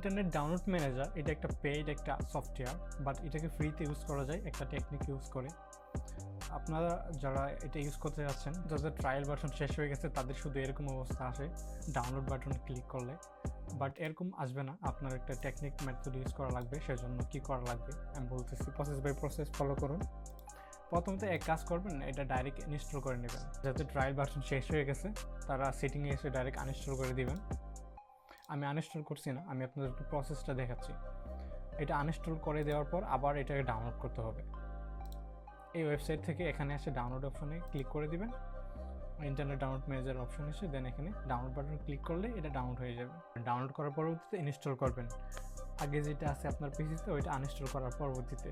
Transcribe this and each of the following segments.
Internet download manager এটা একটা paid একটা সফটওয়্যার, বাট এটাকে ফ্রিতে ইউজ করা যায় একটা টেকনিক ইউজ করে। আপনারা যারা এটা ইউজ করতে যাচ্ছেন, যাদের ট্রায়াল ভার্সন শেষ হয়ে গেছে, তাদের শুধু এরকম অবস্থা আসে ডাউনলোড বাটন ক্লিক করলে, বাট এরকম আসবে না। আপনার একটা টেকনিক মেথড ইউজ করা লাগবে। সেজন্য কী করা লাগবে আমি বলতেছি, প্রসেস বাই প্রসেস ফলো করুন। প্রথমত এক কাজ করবেন, এটা ডাইরেক্ট ইনস্টল করে নেবেন। যাতে ট্রায়াল ভার্সন শেষ হয়ে গেছে তারা সেটিংয়ে এসে ডাইরেক্ট আনইনস্টল করে দিবেন। আমি আনইনস্টল করছি না, আমি আপনাদের একটু প্রসেসটা দেখাচ্ছি। এটা আনইনস্টল করে দেওয়ার পর আবার এটাকে ডাউনলোড করতে হবে। এই ওয়েবসাইট থেকে এখানে এসে ডাউনলোড অপশনে ক্লিক করে দিবেন, ইন্টারনেট ডাউনলোড ম্যানেজার অপশন এসে দেন এখানে ডাউনলোড বাটন ক্লিক করলে এটা ডাউনলোড হয়ে যাবে। ডাউনলোড করার পরবর্তীতে ইনস্টল করবেন। আগে যেটা আছে আপনার পিসিতে ওইটা আনইনস্টল করার পরবর্তীতে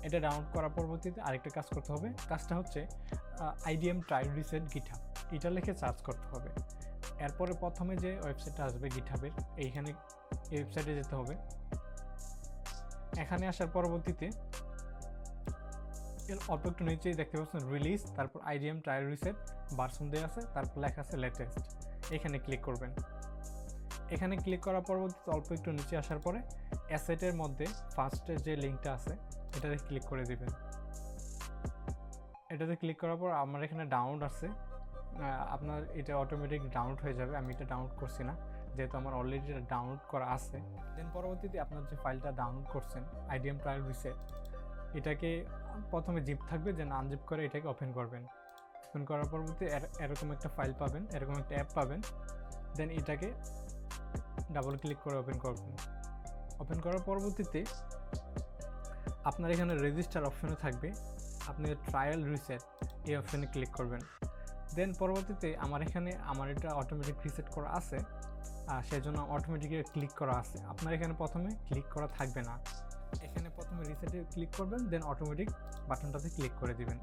এটা ডাউনলোড করার পরবর্তীতে আরেকটা কাজ করতে হবে। কাজটা হচ্ছে IDM ট্রায়াল রিসেট গিটহাব, এটা লিখে সার্চ করতে হবে। এরপরে প্রথমে যে ওয়েবসাইটটা আসবে গিটহাবের, এইখানে এই ওয়েবসাইটে যেতে হবে। এখানে আসার পরবর্তীতে এর অল্প একটু নিচেই দেখতে পাচ্ছেন রিলিজ, তারপর IDM ট্রায়াল রিসেট ভার্সন দেওয়া আছে, তারপর লেখা আছে লেটেস্ট। এখানে ক্লিক করবেন। এখানে ক্লিক করার পরবর্তীতে অল্প একটু নিচে আসার পরে অ্যাসেটের মধ্যে ফার্স্টে যে লিঙ্কটা আছে এটাতে ক্লিক করে দিবেন। এটাতে ক্লিক করার পর আমার এখানে ডাউনলোড আছে, আপনার এটা অটোমেটিক ডাউনলোড হয়ে যাবে। আমি এটা ডাউনলোড করছি না, যেহেতু আমার অলরেডি এটা ডাউনলোড করা আছে। দেন পরবর্তীতে আপনার যে ফাইলটা ডাউনলোড করছেন IDM ট্রায়াল রিসেট, এটাকে প্রথমে জিপ থাকবে, দেন আনজিপ করে এটাকে ওপেন করবেন। ওপেন করার পরবর্তী এরকম একটা ফাইল পাবেন, এরকম একটা অ্যাপ পাবেন। দেন এটাকে ডাবল ক্লিক করে ওপেন করবেন। ওপেন করার পরবর্তীতে আপনার এখানে রেজিস্টার অপশনে থাকবে, আপনি ট্রায়াল রিসেট এই অপশনে ক্লিক করবেন। দেন পরবর্তীতে আমার এটা অটোমেটিক রিসেট করা আছে, সেজন্য অটোমেটিক ক্লিক করা আছে। আপনার এখানে প্রথমে ক্লিক করা থাকবে না, এখানে প্রথমে রিসেটে ক্লিক করবেন, দেন অটোমেটিক বাটনটাতে ক্লিক করে দিবেন।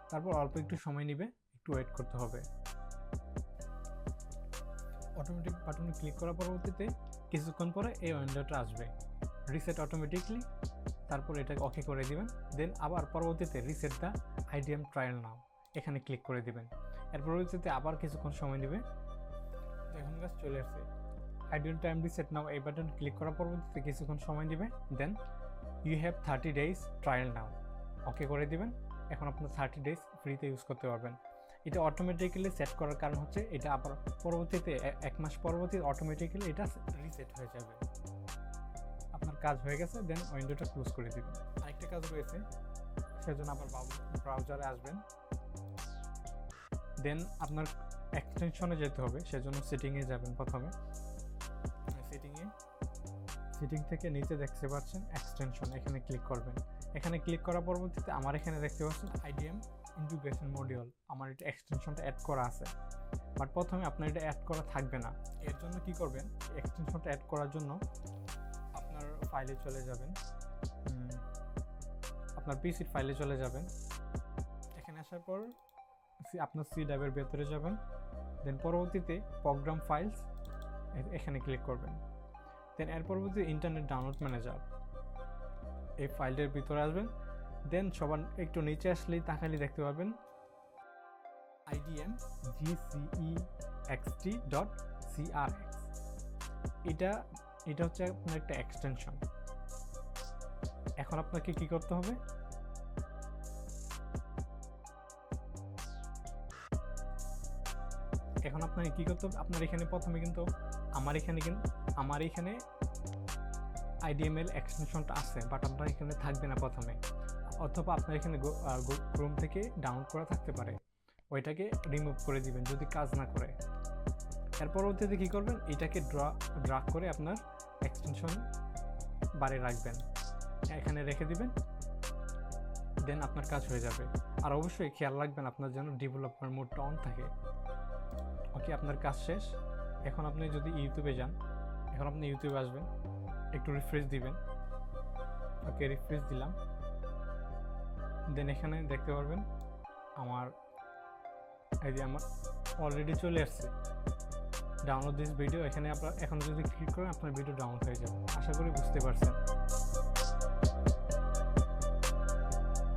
তারপর অল্প একটু সময় নেবে, একটু ওয়েট করতে হবে। অটোমেটিক বাটনে ক্লিক করার পরবর্তীতে কিছুক্ষণ পরে এই উইন্ডোটা আসবে, রিসেট অটোমেটিকলি। তারপর এটাকে ওকে করে দিবেন। দেন আবার পরবর্তীতে রিসেট দ্য IDM ট্রায়াল নাও এখানে ক্লিক করে দিবেন। এর পরবর্তীতে আবার কিছুক্ষণ সময় নেবে। এখন কাজ চলে আসছে IDM টাইম রিসেট নাও, এই বাটন ক্লিক করার পরবর্তীতে কিছুক্ষণ সময় নেবে। Then you have 30 days trial now okay করে দিবেন। এখন আপনার 30 ডেজ ফ্রিতে ইউজ করতে পারবেন। এটা অটোমেটিক্যালি সেট করার কারণ হচ্ছে এটা আবার পরবর্তীতে 1 মাস পরবর্তীতে অটোমেটিক্যালি এটা রিসেট হয়ে যাবে। আপনার কাজ হয়ে গেছে, দেন উইন্ডোটা ক্লোজ করে দিবেন। আরেকটা কাজ রয়েছে, সেজন্য আবার ব্রাউজারে আসবেন। দেন আপনার এক্সটেনশনে যেতে হবে, সেজন্য সেটিংয়ে যাবেন। প্রথমে সেটিং থেকে নিচে দেখতে পাচ্ছেন এক্সটেনশন, এখানে ক্লিক করবেন। এখানে ক্লিক করার পরবর্তীতে আমার এখানে দেখতে পাচ্ছেন IDM ইন্টিগ্রেশন মডিউল, আমার এটা এক্সটেনশনটা অ্যাড করা আছে। বাট প্রথমে আপনার এটা অ্যাড করা থাকবে না। এর জন্য কি করবেন, এক্সটেনশনটা অ্যাড করার জন্য আপনার ফাইলে চলে যাবেন, আপনার পিসির ফাইলে চলে যাবেন। এখানে আসার পর আপনার সি ড্রাইভের ভেতরে যাবেন। দেন পরবর্তীতে প্রোগ্রাম ফাইলস এখানে ক্লিক করবেন। দেন এর পরবর্তী ইন্টারনেট ডাউনলোড ম্যানেজার এই ফাইলটার ভিতরে আসবেন। দেন সবার একটু নিচে আসলেই তাকালে দেখতে পাবেন IDM GCEXT.CRX। এটা হচ্ছে আপনার একটা এক্সটেনশন। এখন আপনাকে কি করতে হবে, আপনার এখানে প্রথমে কিন্তু আমার এখানে IDML এক্সটেনশনটা আছে, বাট আপনার এখানে থাকবে না প্রথমে, অথবা আপনার এখানে ক্রোম থেকে ডাউনলোড করা থাকতে পারে, ওইটাকে রিমুভ করে দিবেন যদি কাজ না করে। এর পরবর্তীতে কী করবেন, এটাকে ড্রাগ করে আপনার এক্সটেনশন বারে রাখবেন, এখানে রেখে দিবেন। দেন আপনার কাজ হয়ে যাবে। আর অবশ্যই খেয়াল রাখবেন আপনার যেন ডেভেলপার মোডটা অন থাকে। ওকে, আপনার কাজ শেষ। এখন আপনি যদি ইউটিউবে যান, এখন আপনি ইউটিউবে আসবেন, একটু রিফ্রেশ দিবেন। ওকে, রিফ্রেশ দিলাম। দেন এখানে দেখতে পারবেন আমার অলরেডি চলে আসছে ডাউনলোড দিস ভিডিও। এখানে আপনার এখন যদি ক্লিক করেন আপনার ভিডিও ডাউনলোড হয়ে যাবে। আশা করি বুঝতে পারছেন।